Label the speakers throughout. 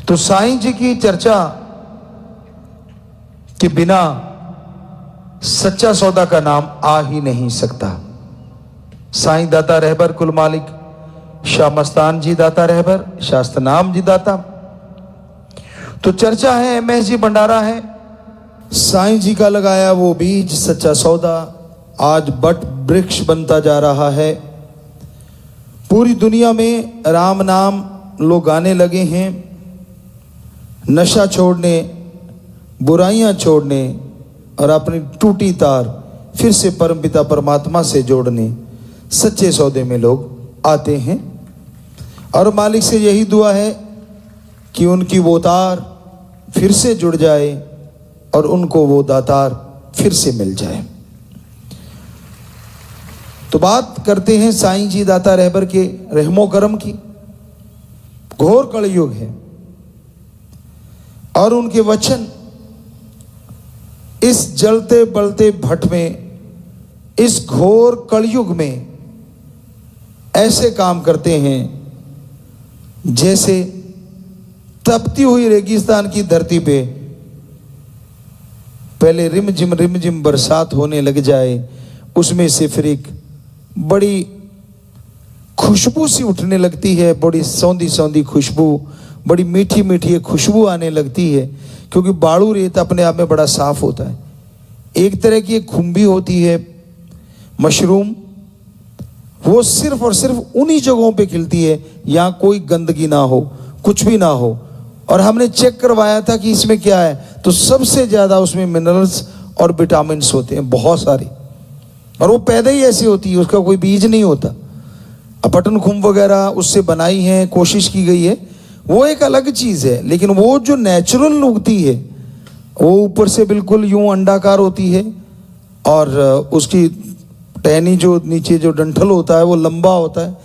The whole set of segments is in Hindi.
Speaker 1: तो साईं जी की चर्चा के बिना सच्चा सौदा का नाम आ ही नहीं सकता। साईं दाता रहबर कुल मालिक शाह मस्तान जी दाता रहबर शास्त्र नाम जी दाता। तो चर्चा है एमएस जी भंडारा है, साईं जी का लगाया वो बीज सच्चा सौदा आज बट वृक्ष बनता जा रहा है। पूरी दुनिया में राम नाम लोग गाने लगे हैं, नशा छोड़ने, बुराइयां छोड़ने और अपनी टूटी तार फिर से परमपिता परमात्मा से जोड़ने सच्चे सौदे में लोग आते हैं। और मालिक से यही दुआ है कि उनकी वो तार फिर से जुड़ जाए और उनको वो दातार फिर से मिल जाए। तो बात करते हैं साईं जी दाता रहबर के रहमो करम की। घोर कलयुग है और उनके वचन इस जलते बलते भट्ट में, इस घोर कलयुग में ऐसे काम करते हैं जैसे तपती हुई रेगिस्तान की धरती पे पहले रिमझिम बरसात होने लग जाए, उसमें से फिर एक बड़ी खुशबू सी उठने लगती है, बड़ी सौंधी सौंधी खुशबू, बड़ी मीठी मीठी खुशबू आने लगती है, क्योंकि बालू रेत अपने आप में बड़ा साफ होता है। एक तरह की एक खुम्बी होती है मशरूम, वो सिर्फ और सिर्फ उन्हीं जगहों पे खिलती है यहाँ कोई गंदगी ना हो, कुछ भी ना हो। और हमने चेक करवाया था कि इसमें क्या है, तो सबसे ज़्यादा उसमें मिनरल्स और विटामिन्स होते हैं बहुत सारे, और वो पैदा ही ऐसी होती है, उसका कोई बीज नहीं होता। पटन खुम्ब वगैरह उससे बनाई है, कोशिश की गई है, वो एक अलग चीज़ है। लेकिन वो जो नेचुरल उगती है वो ऊपर से बिल्कुल यूं अंडाकार होती है और उसकी टहनी जो नीचे जो डंठल होता है वो लंबा होता है,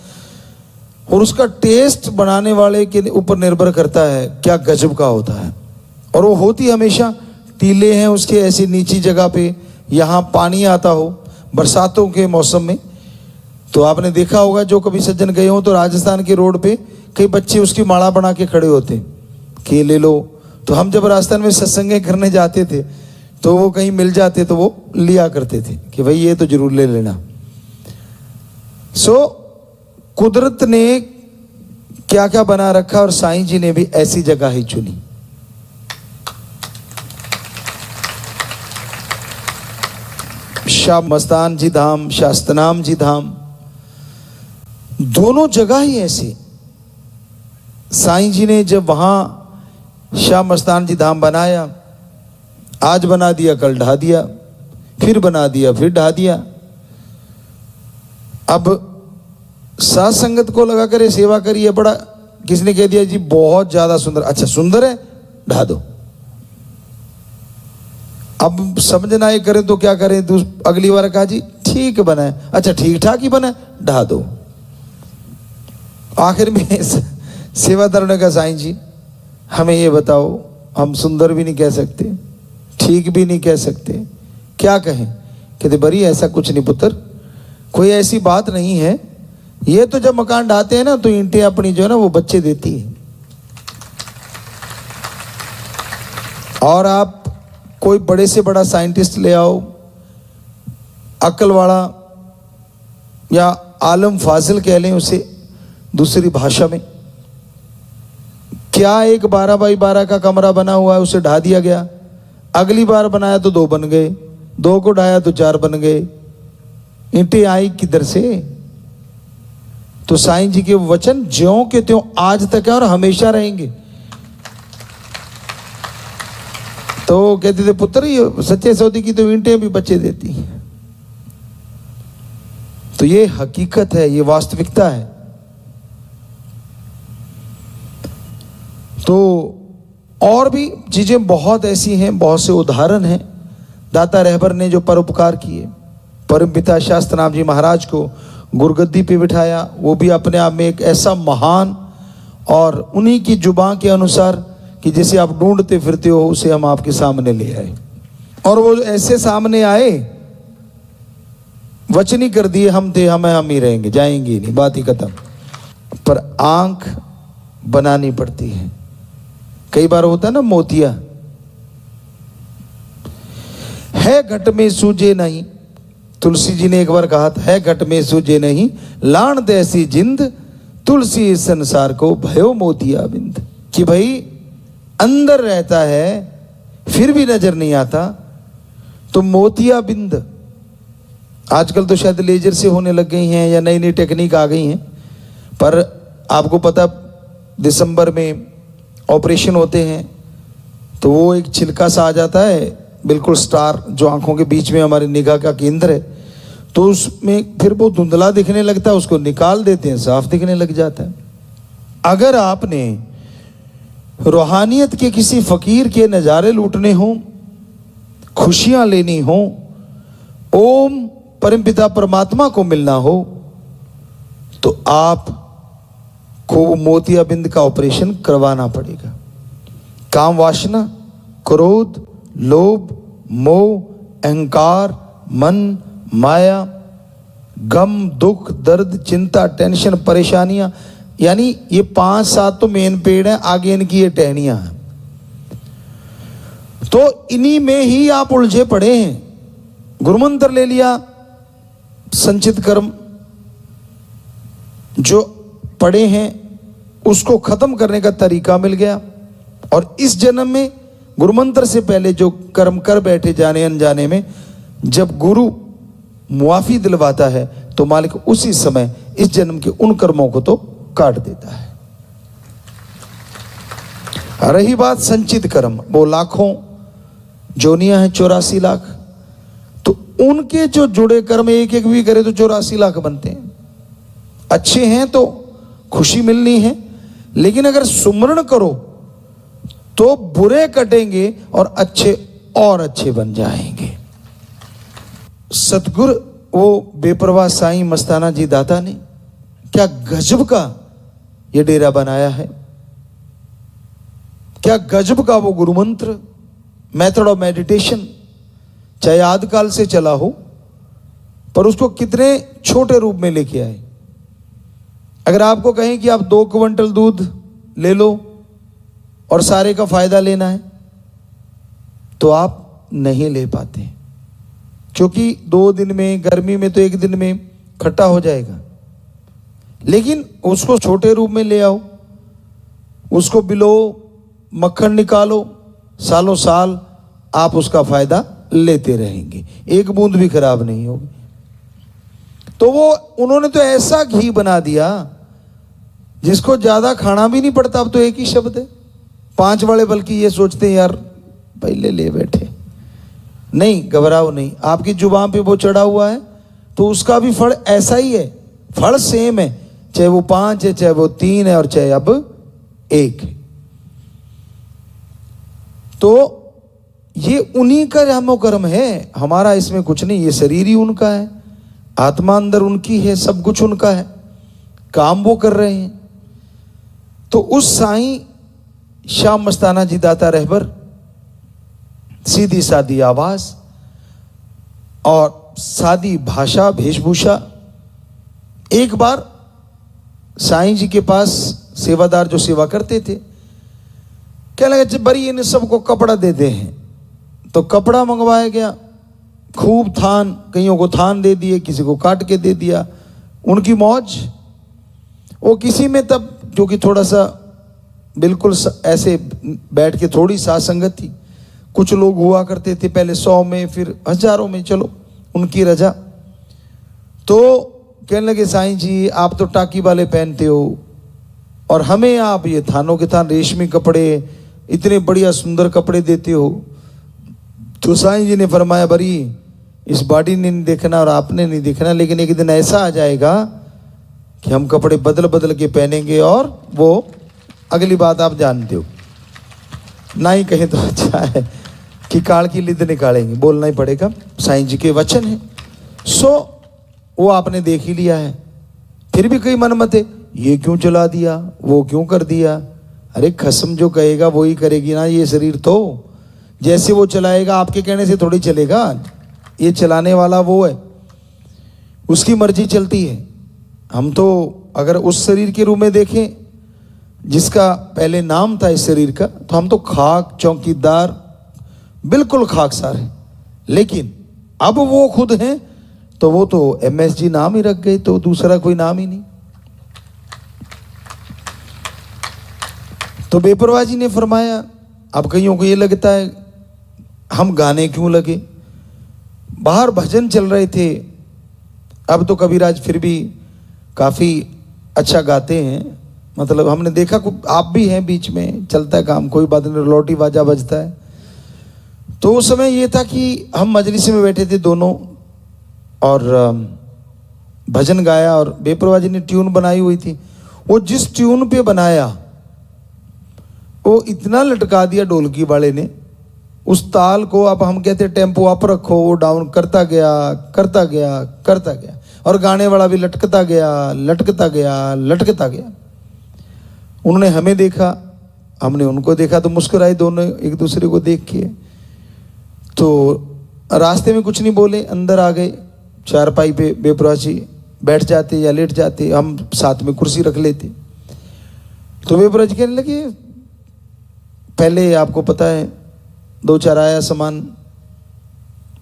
Speaker 1: और उसका टेस्ट बनाने वाले के ऊपर निर्भर करता है क्या गजब का होता है। और वो होती हमेशा टीले हैं उसके ऐसी नीची जगह पे, यहाँ पानी आता हो बरसातों के मौसम में। तो आपने देखा होगा जो कभी सज्जन गए हो तो राजस्थान के रोड पे कई बच्चे उसकी माला बना के खड़े होते कि ले लो। तो हम जब राजस्थान में सत्संग करने जाते थे तो वो कहीं मिल जाते तो वो लिया करते थे कि भाई ये तो जरूर ले लेना। कुदरत ने क्या क्या बना रखा और साईं जी ने भी ऐसी जगह ही चुनी। शाह मस्तान जी धाम, शास्त्रनाम जी धाम, दोनों जगह ही ऐसी। साईं जी ने जब वहां शाह मस्तान जी धाम बनाया, आज बना दिया कल ढा दिया, फिर बना दिया फिर ढा दिया। अब साथ संगत को लगा करे सेवा करिए, बड़ा किसने कह दिया जी बहुत ज्यादा सुंदर, अच्छा सुंदर है ढा दो। अब समझना ये करें तो क्या करें, अगली बार कहा जी ठीक बना है, अच्छा ठीक ठाक ही बना है ढा दो। आखिर में सेवादारों ने कहा साईं जी हमें ये बताओ, हम सुंदर भी नहीं कह सकते, ठीक भी नहीं कह सकते, क्या कहें। कहते बरी ऐसा कुछ नहीं पुत्र, कोई ऐसी बात नहीं है, ये तो जब मकान ढाते हैं ना तो ईंटें अपनी जो है ना वो बच्चे देती है। और आप कोई बड़े से बड़ा साइंटिस्ट ले आओ, अक्ल वाला या आलम फाजिल कह लें उसे दूसरी भाषा में, क्या एक 12 बाई 12 का कमरा बना हुआ है उसे ढा दिया गया, अगली बार बनाया तो 2 बन गए, 2 को ढाया तो 4 बन गए, ईंटें आई किधर से। तो साईं जी के वचन ज्यों के त्यों आज तक है और हमेशा रहेंगे। तो कहते थे पुत्र ये सच्चे सौदे की तो ईंटें भी बच्चे देती हैं। तो ये हकीकत है, ये वास्तविकता है। तो और भी चीजें बहुत ऐसी हैं, बहुत से उदाहरण हैं। दाता रहबर ने जो परोपकार किए, परमपिता शास्त्रनाम जी महाराज को गुरगद्दी पे बिठाया, वो भी अपने आप में एक ऐसा महान, और उन्हीं की जुबान के अनुसार कि जिसे आप ढूंढते फिरते हो उसे हम आपके सामने ले आए। और वो ऐसे सामने आए, वचन ही कर दिए हम थे हम ही रहेंगे, जाएंगे नहीं, बात ही खत्म। पर आंख बनानी पड़ती है, कई बार होता है ना मोतिया, है घट में सूझे नहीं, तुलसी जी ने एक बार कहा था, है घट में सूझे नहीं लाण तैसी जिंद, तुलसी इस संसार को भयो मोतिया बिंद। कि भाई अंदर रहता है फिर भी नजर नहीं आता, तो मोतिया बिंद। आजकल तो शायद लेजर से होने लग गई हैं या नई नई टेक्निक आ गई हैं, पर आपको पता दिसंबर में ऑपरेशन होते हैं तो वो एक छिलका सा आ जाता है बिल्कुल स्टार, जो आंखों के बीच में हमारी निगाह का केंद्र है, तो उसमें फिर वो धुंधला दिखने लगता है, उसको निकाल देते हैं, साफ दिखने लग जाता है। अगर आपने रूहानियत के किसी फकीर के नज़ारे लूटने हों, खुशियां लेनी हो, ओम परमपिता परमात्मा को मिलना हो, तो आप को मोतियाबिंद का ऑपरेशन करवाना पड़ेगा। काम वासना, क्रोध, लोभ, मोह, अहंकार, मन, माया, गम, दुख, दर्द, चिंता, टेंशन, परेशानियां, यानी ये 5-7 तो मेन पेड़ हैं, आगे इनकी ये टहनियां हैं। तो इन्हीं में ही आप उलझे पड़े हैं। गुरुमंत्र ले लिया, संचित कर्म जो पड़े हैं उसको खत्म करने का तरीका मिल गया, और इस जन्म में गुरुमंत्र से पहले जो कर्म कर बैठे जाने अनजाने में, जब गुरु मुआफी दिलवाता है तो मालिक उसी समय इस जन्म के उन कर्मों को तो काट देता है। रही बात संचित कर्म, वो लाखों जोनियां हैं, 84 लाख, तो उनके जो जुड़े कर्म एक एक भी करे तो 84 लाख बनते हैं। अच्छे हैं तो खुशी मिलनी है, लेकिन अगर सुमरण करो तो बुरे कटेंगे और अच्छे और अच्छे बन जाएंगे। सतगुरु वो बेपरवाह साईं मस्ताना जी दाता ने क्या गजब का ये डेरा बनाया है, क्या गजब का वो गुरु मंत्र, मेथड ऑफ मेडिटेशन, चाहे आदिकाल से चला हो, पर उसको कितने छोटे रूप में लेके आए। अगर आपको कहें कि आप 2 क्विंटल दूध ले लो और सारे का फायदा लेना है, तो आप नहीं ले पाते, क्योंकि 2 दिन में, गर्मी में तो 1 दिन में खट्टा हो जाएगा। लेकिन उसको छोटे रूप में ले आओ, उसको बिलो, मक्खन निकालो, सालों साल आप उसका फायदा लेते रहेंगे, एक बूंद भी खराब नहीं होगी। तो वो उन्होंने तो ऐसा घी बना दिया जिसको ज्यादा खाना भी नहीं पड़ता। अब तो एक ही शब्द है, 5 वाले बल्कि ये सोचते हैं यार पहले ले बैठे। नहीं, घबराओ नहीं, आपकी जुबान पे वो चढ़ा हुआ है तो उसका भी फल ऐसा ही है, फल सेम है, चाहे वो 5 है, चाहे वो 3 है, और चाहे अब 1 है। तो ये उन्हीं का रामो कर्म है, हमारा इसमें कुछ नहीं। ये शरीर ही उनका है, आत्मा अंदर उनकी है, सब कुछ उनका है, काम वो कर रहे हैं। तो उस साईं श्याम मस्ताना जी दाता रहबर, सीधी सादी आवाज और सादी भाषा, वेशभूषा। एक बार साईं जी के पास सेवादार जो सेवा करते थे कहने लगे बड़ी इन सबको कपड़ा देते हैं, तो कपड़ा मंगवाया गया, खूब थान, कईयों को थान दे दिए, किसी को काट के दे दिया, उनकी मौज। वो किसी में तब जो कि थोड़ा सा बिल्कुल ऐसे बैठ के थोड़ी साथ संगत थी, कुछ लोग हुआ करते थे पहले 100 में, फिर हजारों में, चलो उनकी रजा। तो कहने लगे साईं जी आप तो टाकी वाले पहनते हो और हमें आप ये थानों के थान रेशमी कपड़े, इतने बढ़िया सुंदर कपड़े देते हो। तो साईं जी ने फरमाया बरी इस बॉडी ने नहीं देखना और आपने नहीं देखना, लेकिन एक दिन ऐसा आ जाएगा कि हम कपड़े बदल बदल के पहनेंगे, और वो अगली बात आप जानते हो, ना ही कहें तो अच्छा है कि काल की लिद निकालेंगे, बोलना ही पड़ेगा, साईं जी के वचन है। सो वो आपने देख ही लिया है, फिर भी कई मन मत है, ये क्यों चला दिया, वो क्यों कर दिया। अरे खसम जो कहेगा वो ही करेगी ना, ये शरीर तो जैसे वो चलाएगा आपके कहने से थोड़ी चलेगा, ये चलाने वाला वो है, उसकी मर्जी चलती है। हम तो अगर उस शरीर के रूप में देखें जिसका पहले नाम था इस शरीर का, तो हम तो खाक चौकीदार बिल्कुल खाकसार है। लेकिन अब वो खुद हैं तो वो तो MSG नाम ही रख गए, तो दूसरा कोई नाम ही नहीं। तो बेपरवाह जी ने फरमाया, अब कईयों को ये लगता है हम गाने क्यों लगे, बाहर भजन चल रहे थे। अब तो कबीराज फिर भी काफ़ी अच्छा गाते हैं, मतलब हमने देखा, आप भी हैं बीच में, चलता है काम, कोई बात नहीं, लौटी बाजा बजता है। तो उस समय ये था कि हम मजलिस में बैठे थे दोनों और भजन गाया, और बेपरवाह जी ने ट्यून बनाई हुई थी। वो जिस ट्यून पे बनाया वो इतना लटका दिया ढोलकी वाले ने उस ताल को। अब हम कहते टेम्पो अप रखो, वो डाउन करता गया करता गया करता गया, और गाने वाला भी लटकता गया लटकता गया लटकता गया। उन्होंने हमें देखा, हमने उनको देखा, तो मुस्कुराए दोनों एक दूसरे को देख के। तो रास्ते में कुछ नहीं बोले, अंदर आ गए। चारपाई पे बेपरवाह जी बैठ जाते या लेट जाते, हम साथ में कुर्सी रख लेते। तो बेपरवाह जी कहने लगे, पहले आपको पता है 2-4 आया सामान,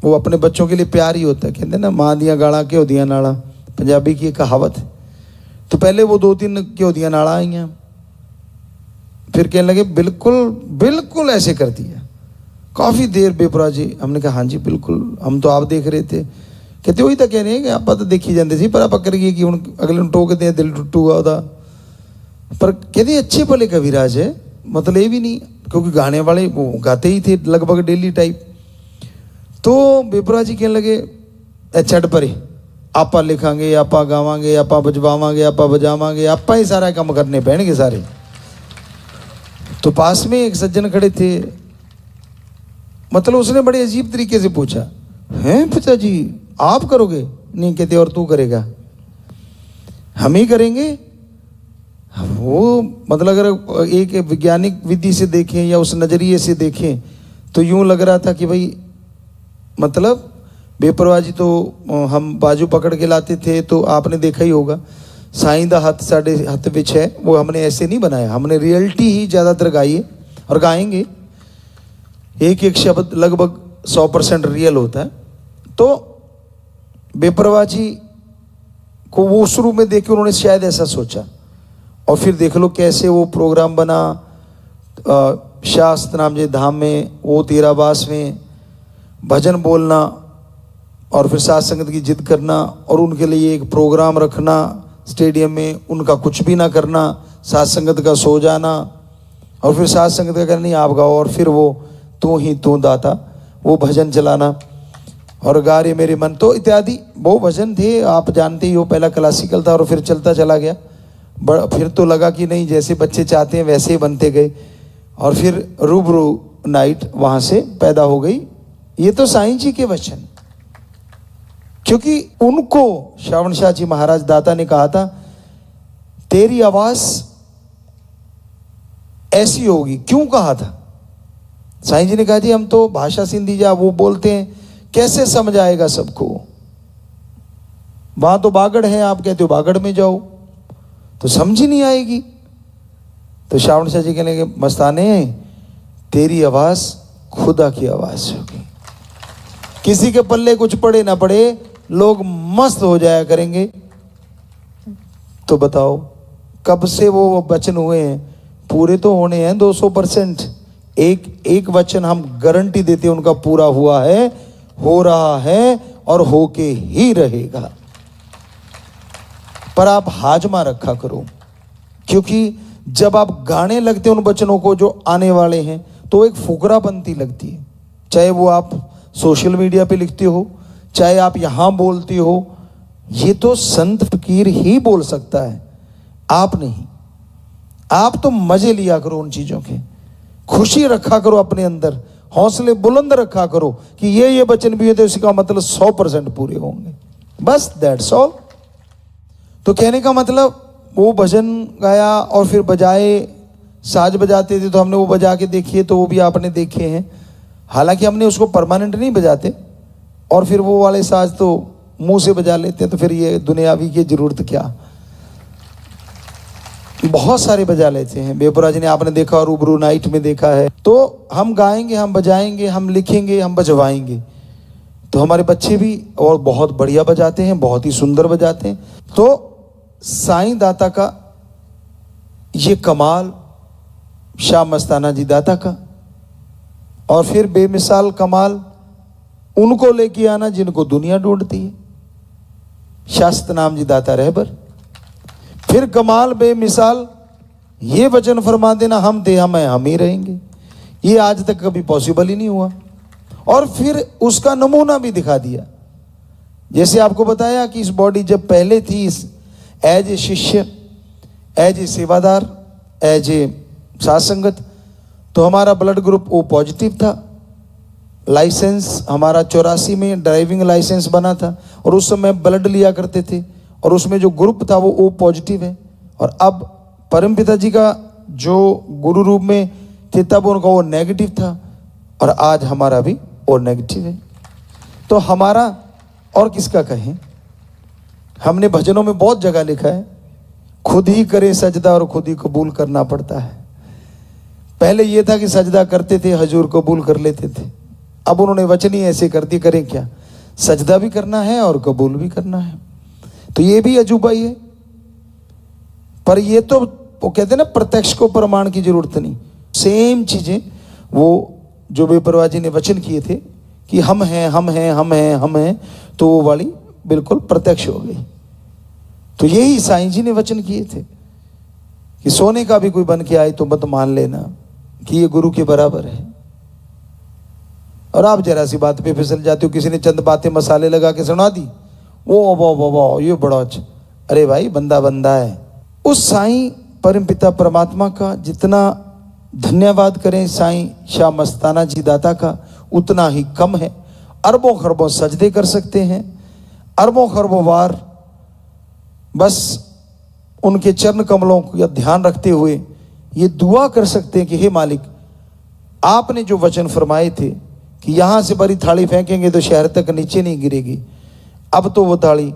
Speaker 1: वो अपने बच्चों के लिए प्यार ही होता है। कहते ना, माँ दिया गाड़ा क्यों दिया नाड़ा, पंजाबी की एक कहावत है। तो पहले वो 2-3 क्यों दिया नाड़ा आई हैं, फिर कहने लगे बिल्कुल बिल्कुल ऐसे कर दिया। काफ़ी देर बेपरवाह जी, हमने कहा हाँ जी बिल्कुल, हम तो आप देख रहे थे। कहते वही तो कह रहे हैं कि आप तो देखी जाते सी, पर आप करिए कि हुण अगले टोकते हैं, दिल टुटूगा उदा। पर कहते अच्छे भले कबीराज है, मतलब ये भी नहीं, क्योंकि गाने वाले वो गाते ही थे लगभग डेली टाइप। तो बेपरवाह जी कहने लगे छड़ परे, आपा लिखांगे, आपा गावांगे, आपा बजवावांगे, आपा बजावांगे, आपा ही सारा काम करने पैणगे सारे। तो पास में एक सज्जन खड़े थे, मतलब उसने बड़े अजीब तरीके से पूछा, हैं पिताजी आप करोगे? नहीं, कहते और तू करेगा? हम ही करेंगे। वो मतलब अगर एक वैज्ञानिक विधि से देखें या उस नज़रिए से देखें तो यूं लग रहा था कि भाई, मतलब बेपरवाह जी तो हम बाजू पकड़ के लाते थे, तो आपने देखा ही होगा साईं दा हथ साढ़े हथ विच है, वो हमने ऐसे नहीं बनाया, हमने रियलिटी ही ज़्यादातर गाई है और गाएंगे। एक एक शब्द लगभग 100% रियल होता है। तो बेपरवाह जी को वो शुरू में देख के उन्होंने शायद ऐसा सोचा, और फिर देख लो कैसे वो प्रोग्राम बना। शास्त्र नाम जे धाम में वो 13 बास में भजन बोलना, और फिर साथ संगत की जिद करना, और उनके लिए एक प्रोग्राम रखना स्टेडियम में, उनका कुछ भी ना करना, साथ संगत का सो जाना, और फिर साथ संगत का कहना नहीं आप गाओ, और फिर वो तू ही तू दाता वो भजन चलाना, और गा रे मेरे मन, तो इत्यादि वो भजन थे। आप जानते ही हो, पहला क्लासिकल था और फिर चलता चला गया। फिर तो लगा कि नहीं, जैसे बच्चे चाहते हैं वैसे ही बनते गए, और फिर रूबरू नाइट वहाँ से पैदा हो गई। ये तो साईं जी के वचन, क्योंकि उनको श्रावण शाह जी महाराज दाता ने कहा था तेरी आवाज ऐसी होगी। क्यों कहा था? साईं जी ने कहा जी हम तो भाषा सिंधी जा वो बोलते हैं, कैसे समझ आएगा सबको, वहां तो बागड़ है, आप कहते हो बागड़ में जाओ, तो समझ ही नहीं आएगी। तो श्रावण शाह जी कहने लगे मस्ताने तेरी आवाज खुदा की आवाज होगी, किसी के पल्ले कुछ पड़े ना पड़े, लोग मस्त हो जाया करेंगे। तो बताओ कब से वो वचन हुए हैं, पूरे तो होने हैं 200%। एक वचन हम गारंटी देते हैं उनका पूरा हुआ है, हो रहा है और होके ही रहेगा। पर आप हाजमा रखा करो, क्योंकि जब आप गाने लगते हैं उन वचनों को जो आने वाले हैं, तो एक फुकरा बनती लगती है। चाहे वो आप सोशल मीडिया पे लिखते हो, चाहे आप यहां बोलते हो, ये तो संत फकीर ही बोल सकता है, आप नहीं। आप तो मजे लिया करो उन चीजों के, खुशी रखा करो अपने अंदर, हौसले बुलंद रखा करो कि ये वचन भी है तो इसका मतलब 100% पूरे होंगे, बस दैट्स ऑल। तो कहने का मतलब वो भजन गाया और फिर बजाए, साज बजाते थे तो हमने वो बजा के देखिए, तो वो भी आपने देखे हैं। हालांकि हमने उसको परमानेंट नहीं बजाते, और फिर वो वाले साज तो मुंह से बजा लेते हैं, तो फिर ये दुनियावी की जरूरत क्या। बहुत सारे बजा लेते हैं। बेपुरा जी ने आपने देखा और रूबरू नाइट में देखा है। तो हम गाएंगे, हम बजाएंगे, हम लिखेंगे, हम बजवाएंगे। तो हमारे बच्चे भी और बहुत बढ़िया बजाते हैं, बहुत ही सुंदर बजाते हैं। तो साईं दाता का ये कमाल, शाह मस्ताना जी दाता का, और फिर बेमिसाल कमाल उनको लेके आना जिनको दुनिया ढूंढती है, शास्त्र नाम जी दाता रहबर। फिर कमाल बेमिसाल ये वचन फरमा देना, हम थे हम ही रहेंगे। ये आज तक कभी पॉसिबल ही नहीं हुआ। और फिर उसका नमूना भी दिखा दिया। जैसे आपको बताया कि इस बॉडी जब पहले थी एज ए शिष्य, एज ए सेवादार, एज ए साथ संगत, तो हमारा ब्लड ग्रुप ओ पॉजिटिव था। लाइसेंस हमारा 84 में ड्राइविंग लाइसेंस बना था, और उस समय ब्लड लिया करते थे, और उसमें जो ग्रुप था वो ओ पॉजिटिव है। और अब परमपिता जी का जो गुरु रूप में थे तब उनका वो नेगेटिव था, और आज हमारा भी ओ नेगेटिव है। तो हमारा और किसका कहें। हमने भजनों में बहुत जगह लिखा है, खुद ही करे सजदा और खुद ही कबूल करना पड़ता है। पहले ये था कि सजदा करते थे, हजूर कबूल कर लेते थे। अब उन्होंने वचन ही ऐसे कर दिए, करें क्या, सजदा भी करना है और कबूल भी करना है। तो ये भी अजूबा ही है। पर ये तो वो कहते हैं ना, प्रत्यक्ष को प्रमाण की जरूरत नहीं। सेम चीजें वो जो बेपरवाह जी ने वचन किए थे कि हम हैं, हम हैं, हम हैं, हम हैं, तो वो वाली बिल्कुल प्रत्यक्ष हो गई। तो यही साईं जी ने वचन किए थे कि सोने का भी कोई बन के आए तो मत मान लेना कि ये गुरु के बराबर है। और आप जरा सी बात पे फिसल जाते हो, किसी ने चंद बातें मसाले लगा के सुना दी, वो वाह ये बड़ा अच्छा। अरे भाई, बंदा बंदा है। उस साईं परमपिता परमात्मा का जितना धन्यवाद करें साईं शाह मस्ताना जी दाता का, उतना ही कम है। अरबों खरबों सजदे कर सकते हैं, अरबों खरबों बार बस उनके चरण कमलों का ध्यान रखते हुए ये दुआ कर सकते हैं कि हे मालिक, आपने जो वचन फरमाए थे कि यहां से बड़ी थाली फेंकेंगे तो शहर तक नीचे नहीं गिरेगी, अब तो वो थाली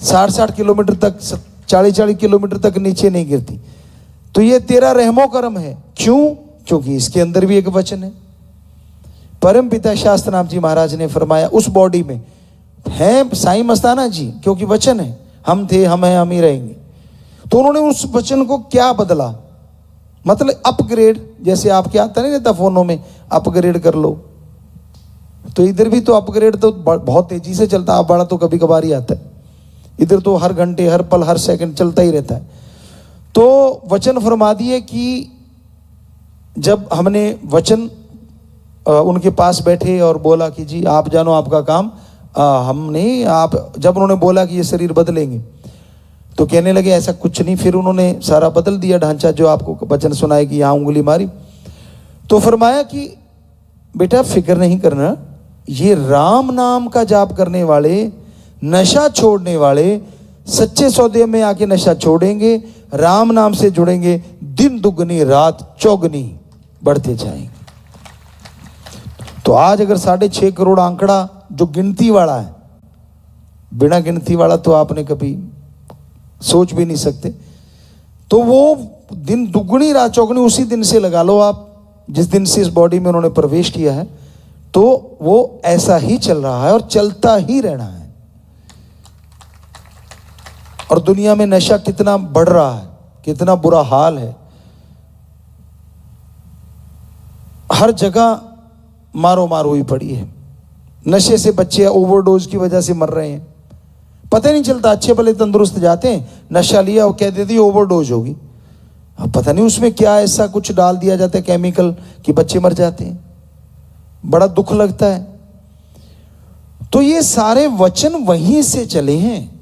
Speaker 1: 60-60 किलोमीटर तक, 40-40 किलोमीटर तक नीचे नहीं गिरती। तो ये तेरा रहमो करम है। क्यों? क्योंकि इसके अंदर भी एक वचन है। परम पिता शास्त्र नाम जी महाराज ने फरमाया, उस बॉडी में है साईं मस्ताना जी, क्योंकि वचन है, हम थे, हम हैं, हम ही रहेंगे। तो उन्होंने उस वचन को क्या बदला, मतलब अपग्रेड। जैसे आपके आता नहीं रहता फोनों में, अपग्रेड कर लो, तो इधर भी तो अपग्रेड तो बहुत तेजी से चलता है। आप बड़ा तो कभी कभार ही आता है, इधर तो हर घंटे, हर पल, हर सेकंड चलता ही रहता है। तो वचन फरमा दिए कि जब हमने वचन उनके पास बैठे और बोला कि जी आप जानो आपका काम, हमने आप, जब उन्होंने बोला कि ये शरीर बदलेंगे तो कहने लगे ऐसा कुछ नहीं। फिर उन्होंने सारा बदल दिया ढांचा, जो आपको वचन सुनाए कि यहाँ उंगली मारी। तो फरमाया कि बेटा फिक्र नहीं करना, ये राम नाम का जाप करने वाले, नशा छोड़ने वाले, सच्चे सौदे में आके नशा छोड़ेंगे, राम नाम से जुड़ेंगे, दिन दुगनी रात चौगनी बढ़ते जाएंगे। तो आज अगर 6.5 करोड़ आंकड़ा जो गिनती वाला है, बिना गिनती वाला तो आपने कभी सोच भी नहीं सकते। तो वो दिन दुगनी रात चौगनी उसी दिन से लगा लो आप, जिस दिन से इस बॉडी में उन्होंने प्रवेश किया है। तो वो ऐसा ही चल रहा है और चलता ही रहना है। और दुनिया में नशा कितना बढ़ रहा है, कितना बुरा हाल है। हर जगह मारो मार हुई पड़ी है। नशे से बच्चे ओवरडोज की वजह से मर रहे हैं, पता ही नहीं चलता। अच्छे भले तंदुरुस्त जाते हैं, नशा लिया और कह देती ओवरडोज होगी। अब पता नहीं उसमें क्या ऐसा कुछ डाल दिया जाता है केमिकल कि बच्चे मर जाते हैं। बड़ा दुख लगता है। तो ये सारे वचन वहीं से चले हैं,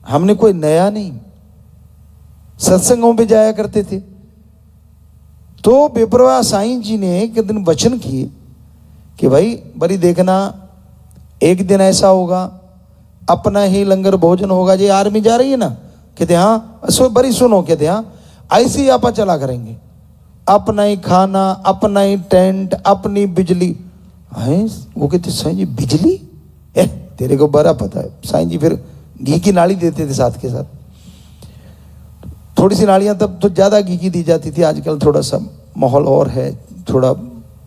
Speaker 1: हमने कोई नया नहीं। सत्संगों पे जाया करते थे तो बेपरवाह साईं जी ने एक दिन वचन किए कि भाई बड़ी देखना, एक दिन ऐसा होगा अपना ही लंगर भोजन होगा। ये आर्मी जा रही है ना, कहते हाँ, बड़ी सुनो, कहते हाँ, ऐसे ही आपा चला करेंगे, अपना ही खाना, अपना ही टेंट, अपनी बिजली। है वो कहते साईं जी बिजली, तेरे को बड़ा पता है। साईं जी फिर घी की नाली देते थे साथ के साथ। थोड़ी सी नालियाँ तब तो ज़्यादा घी की दी जाती थी, आजकल थोड़ा सा माहौल और है, थोड़ा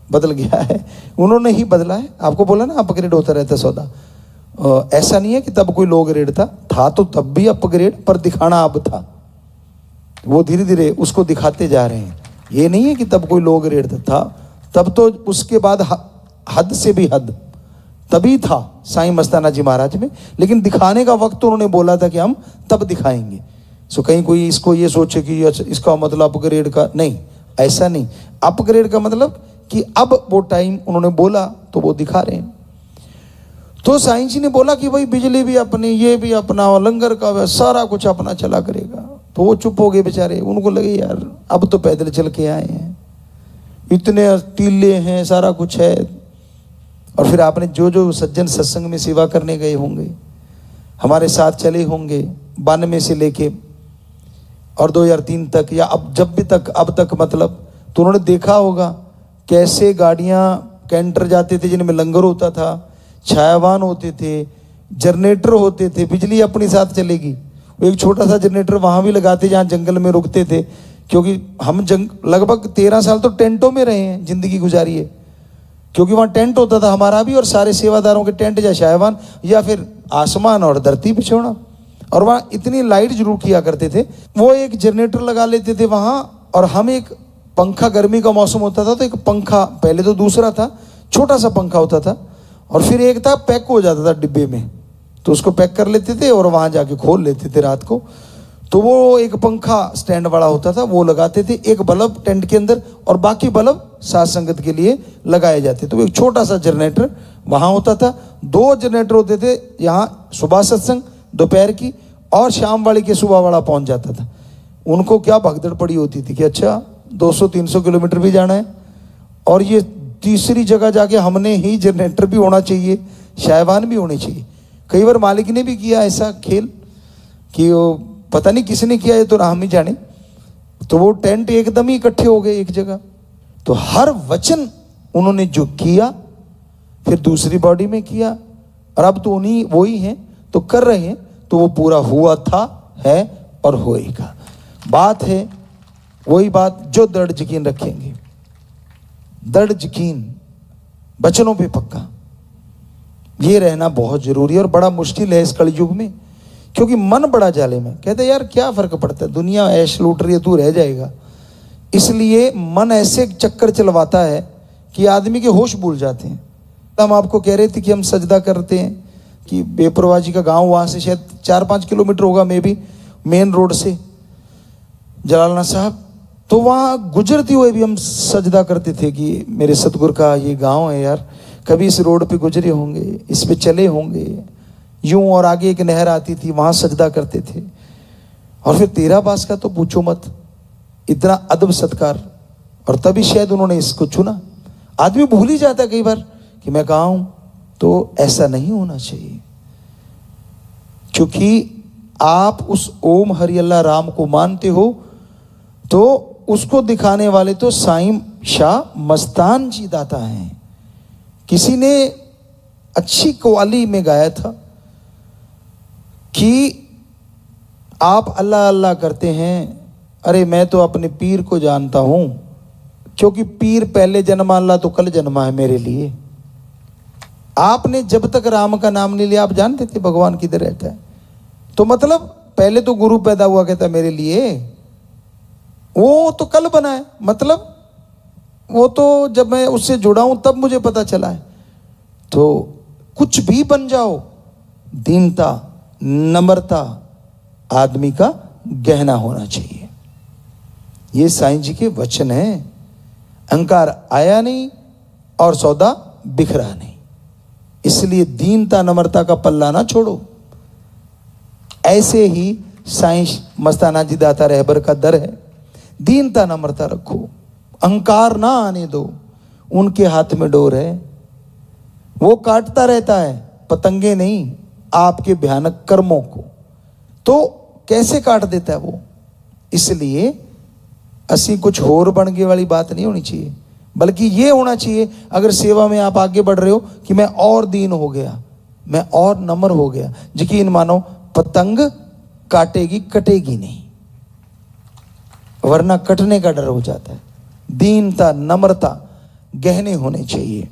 Speaker 1: बदल गया है, उन्होंने ही बदला है। आपको बोला ना अपग्रेड होता रहता सौदा, ऐसा नहीं है कि तब कोई लो ग्रेड था तो तब भी अपग्रेड, पर दिखाना अब था, वो धीरे धीरे उसको दिखाते जा रहे हैं। ये नहीं है कि तब कोई लो ग्रेड था, तब तो उसके बाद हद से भी हद तभी था साईं मस्ताना जी महाराज में, लेकिन दिखाने का वक्त तो उन्होंने बोला था कि हम तब दिखाएंगे। सो कहीं कोई इसको ये सोचे कि इसका मतलब अपग्रेड का, नहीं, ऐसा नहीं। अपग्रेड का मतलब कि अब वो टाइम उन्होंने बोला तो वो दिखा रहे हैं। तो साईं जी ने बोला कि भाई बिजली भी अपनी, ये भी अपना, और लंगर का सारा कुछ अपना चला करेगा। तो वो चुप हो गए बेचारे, उनको लगे यार अब तो पैदल चल के आए हैं, इतने टीले हैं, सारा कुछ है। और फिर आपने जो जो सज्जन सत्संग में सेवा करने गए होंगे, हमारे साथ चले होंगे 92 से लेके और 2003 तक, या अब जब भी तक अब तक मतलब, तो उन्होंने देखा होगा कैसे गाड़ियां कैंटर जाते थे जिनमें लंगर होता था, छायावान होते थे, जनरेटर होते थे, बिजली अपनी साथ चलेगी। वो एक छोटा सा जनरेटर वहां भी लगाते जहाँ जंगल में रुकते थे, क्योंकि हम लगभग 13 साल तो टेंटों में रहे हैं, जिंदगी गुजारी है, क्योंकि वहाँ टेंट होता था हमारा भी, और सारे सेवादारों के टेंट, या छायावान या फिर आसमान और धरती पे छोड़ा। और वहाँ इतनी लाइट जरूर किया करते थे। वो एक जनरेटर लगा लेते थे वहाँ, और हम एक पंखा, गर्मी का मौसम होता था तो एक पंखा, पहले तो दूसरा था, छोटा सा पंखा होता था, और फिर एक था पैक हो जाता था डिब्बे में, तो उसको पैक कर लेते थे और वहाँ जाके खोल लेते थे रात को। तो वो एक पंखा स्टैंड वाला होता था, वो लगाते थे, एक बल्ब टेंट के अंदर, और बाकी बल्ब साथ संगत के लिए लगाए जाते। तो एक छोटा सा जनरेटर वहाँ होता था। 2 जनरेटर होते थे, यहाँ सुबह सत्संग दोपहर की, और शाम वाले के सुबह वाला पहुँच जाता था। उनको क्या भगदड़ पड़ी होती थी कि अच्छा 200-300 किलोमीटर भी जाना है, और ये तीसरी जगह जाके हमने ही जनरेटर भी होना चाहिए, शायवान भी होने चाहिए। कई बार मालिक ने भी किया ऐसा खेल कि वो पता नहीं किसने किया, ये तो राम ही जाने, तो वो टेंट एकदम ही इकट्ठे हो गए एक जगह। तो हर वचन उन्होंने जो किया फिर दूसरी बॉडी में किया, और अब तो उन्हीं वो ही हैं तो कर रहे हैं, तो वो पूरा हुआ था, है और होएगा। बात है वही बात जो दृढ़ यकीन रखेंगे, दृढ़ यकीन, वचनों पे पक्का, ये रहना बहुत जरूरी है। और बड़ा मुश्किल है इस कलयुग में, क्योंकि मन बड़ा जालिम है। कहते यार क्या फर्क पड़ता है, दुनिया ऐश लूट रही है, तू रह जाएगा। इसलिए मन ऐसे चक्कर चलवाता है कि आदमी के होश भूल जाते हैं। हम आपको कह रहे थे कि हम सजदा करते हैं कि बेपरवाह जी का गांव वहाँ से शायद 4-5 किलोमीटर होगा, मे भी मेन रोड से जलालना साहब, तो वहाँ गुजरते हुए भी हम सजदा करते थे कि मेरे सतगुरु का ये गांव है यार, कभी इस रोड पे गुजरे होंगे, इस पे चले होंगे, यूं, और आगे एक नहर आती थी, वहाँ सजदा करते थे। और फिर 13 बास का तो पूछो मत, इतना अदब सत्कार, और तभी शायद उन्होंने इसको चुना। आदमी भूल ही जाता है कई बार कि मैं कहाँ हूं, तो ऐसा नहीं होना चाहिए, क्योंकि आप उस ओम हरि अल्लाह राम को मानते हो, तो उसको दिखाने वाले तो साईं शाह मस्तान जी दाता हैं। किसी ने अच्छी कव्वाली में गाया था कि आप अल्लाह अल्लाह करते हैं, अरे मैं तो अपने पीर को जानता हूं, क्योंकि पीर पहले जन्मा, अल्लाह तो कल जन्मा है मेरे लिए। आपने जब तक राम का नाम नहीं लिया, आप जानते थे भगवान किधर रहता है, तो मतलब पहले तो गुरु पैदा हुआ, कहता मेरे लिए, वो तो कल बना है, मतलब वो तो जब मैं उससे जुड़ा हूं तब मुझे पता चला है। तो कुछ भी बन जाओ, दीनता, नम्रता आदमी का गहना होना चाहिए। ये साईं जी के वचन हैं। अहंकार आया नहीं और सौदा बिखरा नहीं, इसलिए दीनता नम्रता का पल्ला ना छोड़ो। ऐसे ही साईं मस्ताना जी दाता रहबर का दर है, दीनता नम्रता रखो, अहंकार ना आने दो। उनके हाथ में डोर है, वो काटता रहता है, पतंगे नहीं, आपके भयानक कर्मों को। तो कैसे काट देता है वो, इसलिए असी कुछ होर बन गए वाली बात नहीं होनी चाहिए, बल्कि ये होना चाहिए, अगर सेवा में आप आगे बढ़ रहे हो, कि मैं और दीन हो गया, मैं और नम्र हो गया। यकीन मानो पतंग काटेगी, कटेगी नहीं। वरना कटने का डर हो जाता है। दीनता, नम्रता गहने होने चाहिए।